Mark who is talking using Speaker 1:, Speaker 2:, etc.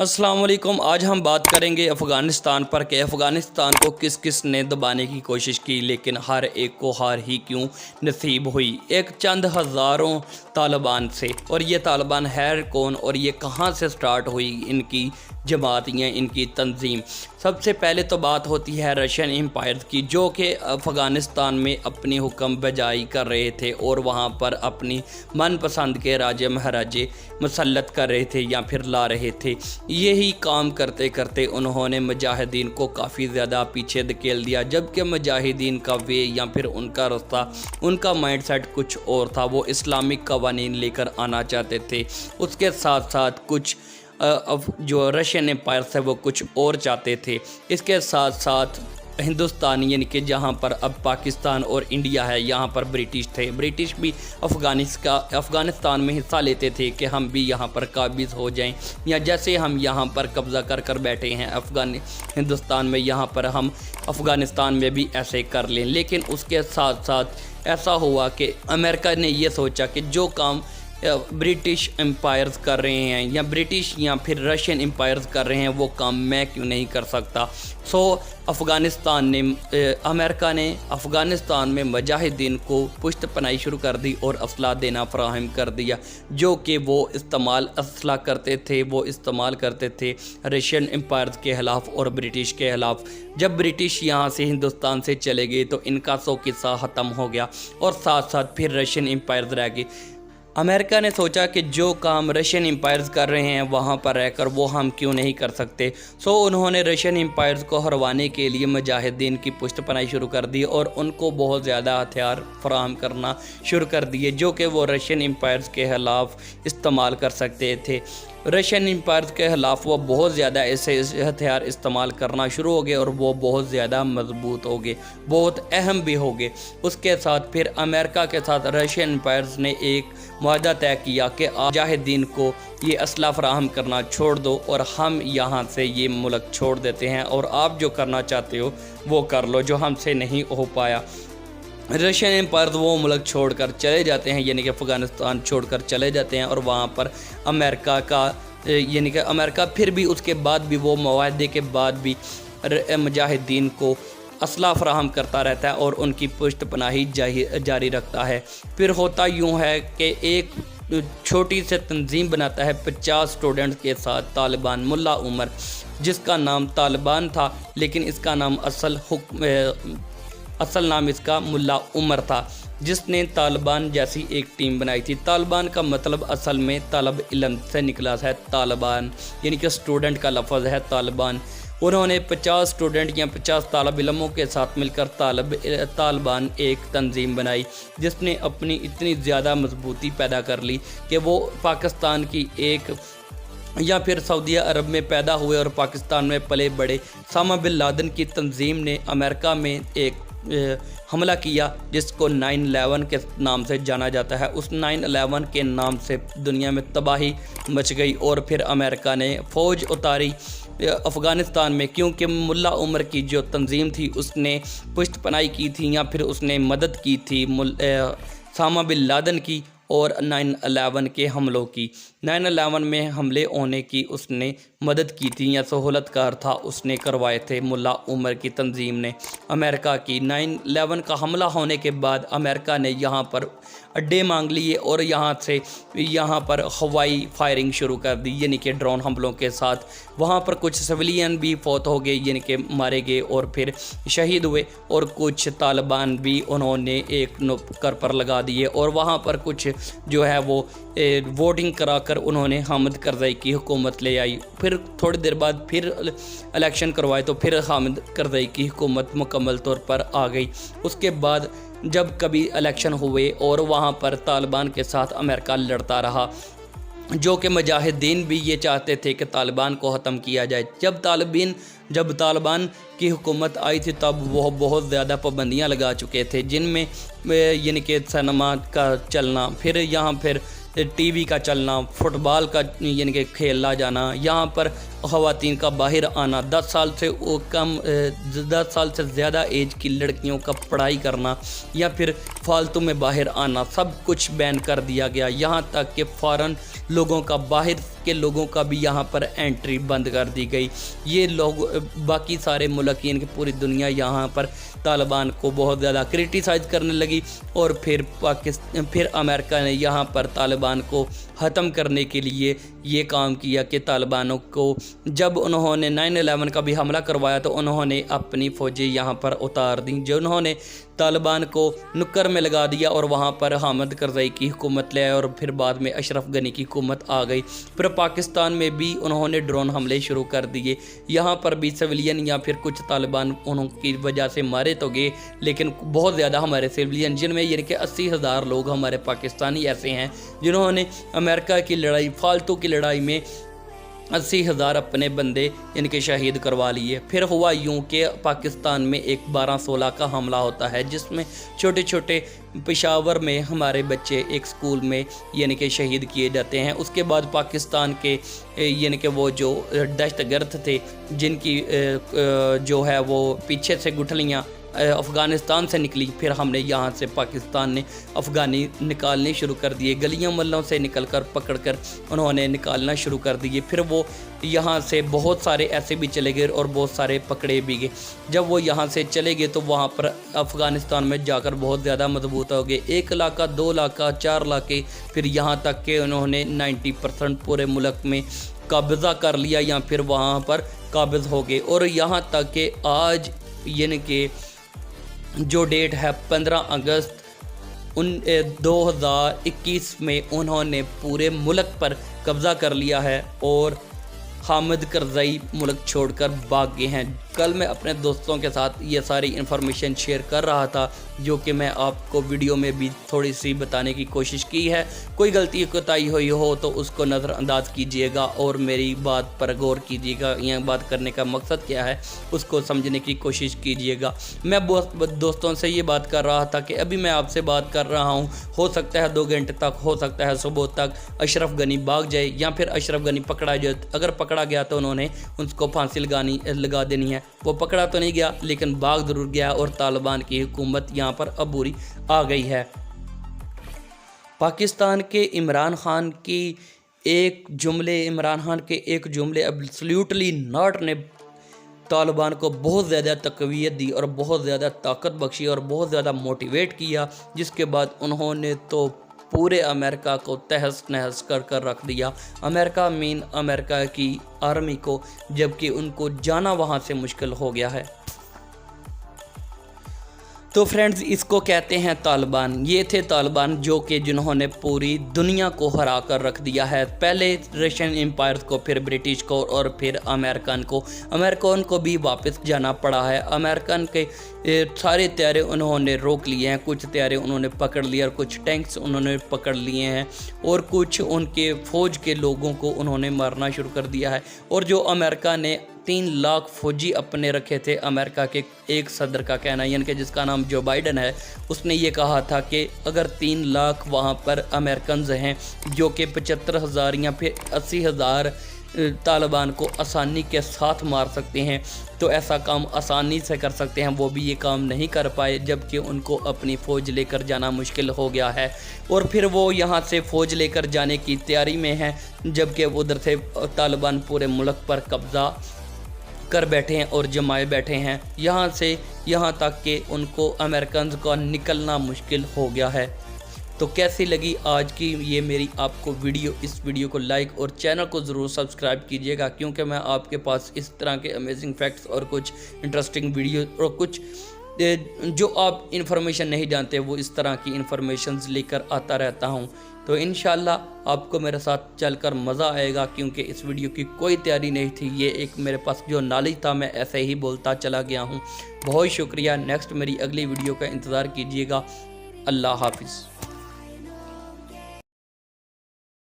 Speaker 1: अस्सलाम वालेकुम। आज हम बात करेंगे अफ़गानिस्तान पर कि अफ़गानिस्तान को किस किस ने दबाने की कोशिश की, लेकिन हर एक को हार ही क्यों नसीब हुई। एक चंद हज़ारों तालिबान से, और ये तालिबान है कौन और ये कहाँ से स्टार्ट हुई इनकी जमात या इनकी तंजीम। सबसे पहले तो बात होती है रशियन एम्पायर की, जो कि अफ़गानिस्तान में अपनी हुक्म बजाई कर रहे थे और वहाँ पर अपनी मनपसंद के राजे महाराजे मुसल्लत कर रहे थे या फिर ला रहे थे। यही काम करते करते उन्होंने मुजाहिदीन को काफ़ी ज़्यादा पीछे धकेल दिया, जबकि मुजाहिदीन का वे या फिर उनका रास्ता, उनका माइंडसेट कुछ और था। वो इस्लामिक कवानीन लेकर आना चाहते थे। उसके साथ साथ कुछ जो रशियन एम्पायर है वो कुछ और चाहते थे। इसके साथ साथ हिंदुस्तान यानी कि जहाँ पर अब पाकिस्तान और इंडिया है, यहाँ पर ब्रिटिश थे। ब्रिटिश भी अफ़गानिस्तान में हिस्सा लेते थे कि हम भी यहाँ पर काबिज़ हो जाएं, या जैसे हम यहाँ पर कब्ज़ा कर बैठे हैं हिंदुस्तान में, यहाँ पर हम अफ़गानिस्तान में भी ऐसे कर लें। लेकिन उसके साथ साथ ऐसा हुआ कि अमेरिका ने ये सोचा कि जो काम ब्रिटिश एम्पायर्स कर रहे हैं या ब्रिटिश या फिर रशियन एम्पायर्स कर रहे हैं, वो काम मैं क्यों नहीं कर सकता। अमेरिका ने अफ़गानिस्तान में मुजाहिदीन को पुश्त पनाही शुरू कर दी और असला देना फराहम कर दिया, जो कि वो असला इस्तेमाल करते थे रशियन एम्पायर्स के ख़िलाफ़ और ब्रिटिश के ख़िलाफ़। जब ब्रिटिश यहाँ से हिंदुस्तान से चले गए तो इनका किस्सा ख़त्म हो गया और साथ साथ फिर रशियन एम्पायर्स रह गए। अमेरिका ने सोचा कि जो काम रशियन एम्पायर्स कर रहे हैं वहाँ पर रहकर वो हम क्यों नहीं कर सकते। उन्होंने रशियन एम्पायर्स को हरवाने के लिए मुजाहिदीन की पुश्त पनाही शुरू कर दी और उनको बहुत ज़्यादा हथियार फराहम करना शुरू कर दिए, जो कि वो रशियन एम्पायर्स के ख़िलाफ़ इस्तेमाल कर सकते थे। रशियन एम्पायर के ख़िलाफ़ वो बहुत ज़्यादा ऐसे हथियार इस्तेमाल करना शुरू हो गए और वो बहुत ज़्यादा मजबूत हो गए, बहुत अहम भी हो गए। उसके साथ फिर अमेरिका के साथ रशियन एम्पायर्स ने एक मुआहदा तय किया कि मुजाहिदीन को ये असला फराहम करना छोड़ दो और हम यहाँ से ये मुल्क छोड़ देते हैं और आप जो करना चाहते हो वो कर लो, जो हमसे नहीं हो पाया। रशियन एम्पायर वो मुल्क छोड़कर चले जाते हैं, यानी कि अफ़गानिस्तान छोड़कर चले जाते हैं और वहाँ पर अमेरिका फिर भी उसके बाद भी वो मुआहदे के बाद भी मुजाहिदीन को असला फराहम करता रहता है और उनकी पुश्त पनाही जारी रखता है। फिर होता यूँ है कि एक छोटी सी तंजीम बनाता है 50 स्टूडेंट्स के साथ तालिबान, मुल्ला उमर, जिसका नाम तालिबान था, लेकिन इसका नाम असल नाम इसका मुल्ला उमर था, जिसने तालिबान जैसी एक टीम बनाई थी। तालिबान का मतलब असल में तलब इल्म से निकला है। तालिबान यानी कि स्टूडेंट का लफ्ज़ है तालिबान। उन्होंने 50 स्टूडेंट या 50 तालब इल्मों के साथ मिलकर तालिबान एक तंजीम बनाई, जिसने अपनी इतनी ज़्यादा मजबूती पैदा कर ली कि वो पाकिस्तान की एक या फिर सऊदी अरब में पैदा हुए और पाकिस्तान में पले बड़े उसामा बिन लादेन की तंजीम ने अमेरिका में एक हमला किया, जिसको 9/11 के नाम से जाना जाता है। उस 9/11 के नाम से दुनिया में तबाही मच गई और फिर अमेरिका ने फ़ौज उतारी अफ़गानिस्तान में, क्योंकि मुल्ला उमर की जो तंजीम थी उसने पुश्त पनाही की थी या फिर उसने मदद की थी उसामा बिन लादेन की और 9/11 के हमलों की। 9/11 में हमले होने की उसने मदद की थी या सहूलतकार था, उसने करवाए थे मुल्ला उमर की तंजीम ने अमेरिका की। 9/11 का हमला होने के बाद अमेरिका ने यहाँ पर अड्डे मांग लिए और यहाँ पर हवाई फायरिंग शुरू कर दी, यानी कि ड्रोन हमलों के साथ। वहाँ पर कुछ सिविलियन भी फौत हो गए, यानी कि मारे गए और फिर शहीद हुए, और कुछ तालिबान भी उन्होंने एक नुक्कर पर लगा दिए और वहाँ पर कुछ जो है वो वोटिंग कराकर उन्होंने हामिद करज़ई की हुकूमत ले आई। फिर थोड़ी देर बाद फिर इलेक्शन करवाए तो फिर हामिद करज़ई की हुकूमत मुकम्मल तौर पर आ गई। उसके बाद जब कभी इलेक्शन हुए और वहाँ पर तालिबान के साथ अमेरिका लड़ता रहा, जो कि मुजाहिदीन भी ये चाहते थे कि तालिबान को ख़त्म किया जाए। जब तालिबान की हुकूमत आई थी तब वो बहुत ज़्यादा पाबंदियाँ लगा चुके थे, जिनमें यानी कि सिनेमा का चलना, फिर यहाँ फिर टीवी का चलना, फुटबॉल का यानी कि खेला जाना, यहाँ पर ख़वातीन का बाहर आना, 10 साल से ज़्यादा एज की लड़कियों का पढ़ाई करना या फिर फालतू में बाहर आना, सब कुछ बैन कर दिया गया। यहाँ तक कि फ़ौरन लोगों का बाहर के लोगों का भी यहाँ पर एंट्री बंद कर दी गई। ये लोग बाकी सारे मुल्क यानी कि पूरी दुनिया यहाँ पर तालिबान को बहुत ज़्यादा क्रिटिसाइज़ करने लगी और फिर अमेरिका ने यहाँ पर तालिबान को ख़त्म करने के लिए ये काम किया कि तालिबानों को जब उन्होंने 9/11 का भी हमला करवाया तो उन्होंने अपनी फ़ौजें यहाँ पर उतार दी, जो उन्होंने तालिबान को नुक्कर में लगा दिया और वहाँ पर हामिद करज़ई की हुकूमत ले आए और फिर बाद में अशरफ गनी की हुकूमत आ गई। फिर पाकिस्तान में भी उन्होंने ड्रोन हमले शुरू कर दिए। यहाँ पर भी सिविलियन या फिर कुछ तालिबान उनकी वजह से मारे तो गए, लेकिन बहुत ज़्यादा हमारे सिविलियन जिनमें यानी कि 80,000 लोग हमारे पाकिस्तानी ऐसे हैं जिन्होंने अमेरिका की लड़ाई, फालतू की लड़ाई में 80,000 अपने बंदे इनके शहीद करवा लिए। फिर हुआ यूं कि पाकिस्तान में एक 12/16 का हमला होता है जिसमें छोटे छोटे पेशावर में हमारे बच्चे एक स्कूल में यानी कि शहीद किए जाते हैं। उसके बाद पाकिस्तान के यानी कि वो जो दहशतगर्द थे जिनकी जो है वो पीछे से गुठलियाँ अफ़गानिस्तान से निकली, फिर हमने यहाँ से पाकिस्तान ने अफ़गानी निकालने शुरू कर दिए। गलियाँ मल्लों से निकलकर पकड़कर उन्होंने निकालना शुरू कर दिए। फिर वो यहाँ से बहुत सारे ऐसे भी चले गए और बहुत सारे पकड़े भी गए। जब वो यहाँ से चले गए तो वहाँ पर अफ़गानिस्तान में जाकर बहुत ज़्यादा मजबूत हो गए। 1 इलाका, 2 इलाका, 4 इलाके, फिर यहाँ तक कि उन्होंने 90% पूरे मुल्क में कब्ज़ा कर लिया या फिर वहाँ पर काबिज़ हो गए। और यहाँ तक कि आज यानी कि जो डेट है 15 अगस्त 2021 में उन्होंने पूरे मुल्क पर कब्ज़ा कर लिया है और हामिद करज़ई मुल्क छोड़कर भाग गए हैं। कल मैं अपने दोस्तों के साथ ये सारी इन्फॉर्मेशन शेयर कर रहा था जो कि मैं आपको वीडियो में भी थोड़ी सी बताने की कोशिश की है। कोई गलती कोताही हुई हो तो उसको नज़रअंदाज कीजिएगा और मेरी बात पर गौर कीजिएगा। यह बात करने का मकसद क्या है उसको समझने की कोशिश कीजिएगा। मैं दोस्तों से ये बात कर रहा था कि अभी मैं आपसे बात कर रहा हूँ, हो सकता है 2 घंटे तक, हो सकता है सुबह तक अशरफ गनी भाग जाए या फिर अशरफ गनी पकड़ा जाए। अगर पकड़ा गया तो उन्होंने उसको फांसी लगा देनी है। वो पकड़ा तो नहीं गया लेकिन भाग जरूर गया और तालिबान की हुकूमत यहाँ पर अबूरी आ गई है। पाकिस्तान के इमरान खान के एक जुमले एब्सोल्युटली नॉट ने तालिबान को बहुत ज़्यादा तक़वियत दी और बहुत ज़्यादा ताकत बख्शी और बहुत ज़्यादा मोटिवेट किया, जिसके बाद उन्होंने तो पूरे अमेरिका को तहस नहस कर रख दिया। अमेरिका की आर्मी को, जबकि उनको जाना वहाँ से मुश्किल हो गया है। तो फ्रेंड्स, इसको कहते हैं तालिबान। ये थे तालिबान जो कि जिन्होंने पूरी दुनिया को हरा कर रख दिया है। पहले रशियन एम्पायर को, फिर ब्रिटिश को और फिर अमेरिकन को भी वापस जाना पड़ा है। अमेरिकन के सारे तैयारे उन्होंने रोक लिए हैं, कुछ तैयारे उन्होंने पकड़ लिए और कुछ टैंक्स उन्होंने पकड़ लिए हैं और कुछ उनके फ़ौज के लोगों को उन्होंने मारना शुरू कर दिया है। और जो अमेरिका ने 3 लाख फौजी अपने रखे थे, अमेरिका के एक सदर का कहना यानी कि जिसका नाम जो बाइडन है, उसने ये कहा था कि अगर 3 लाख वहाँ पर अमेरिकन हैं जो कि 75,000 या फिर 80,000 तालिबान को आसानी के साथ मार सकते हैं तो ऐसा काम आसानी से कर सकते हैं, वो भी ये काम नहीं कर पाए, जबकि उनको अपनी फ़ौज लेकर जाना मुश्किल हो गया है। और फिर वो यहाँ से फ़ौज लेकर जाने की तैयारी में हैं, जबकि उधर से तालिबान पूरे मुल्क पर कब्ज़ा कर बैठे हैं और जमाए बैठे हैं। यहाँ तक कि उनको अमेरिकन का निकलना मुश्किल हो गया है। तो कैसी लगी आज की ये मेरी आपको वीडियो? इस वीडियो को लाइक और चैनल को ज़रूर सब्सक्राइब कीजिएगा, क्योंकि मैं आपके पास इस तरह के अमेजिंग फैक्ट्स और कुछ इंटरेस्टिंग वीडियो और कुछ जो आप इन्फॉर्मेशन नहीं जानते वो इस तरह की इन्फॉर्मेशंस लेकर आता रहता हूं। तो इंशाल्लाह आपको मेरे साथ चलकर मज़ा आएगा, क्योंकि इस वीडियो की कोई तैयारी नहीं थी, ये एक मेरे पास जो नॉलेज था मैं ऐसे ही बोलता चला गया हूं। बहुत शुक्रिया। नेक्स्ट मेरी अगली वीडियो का इंतज़ार कीजिएगा। अल्लाह हाफिज़।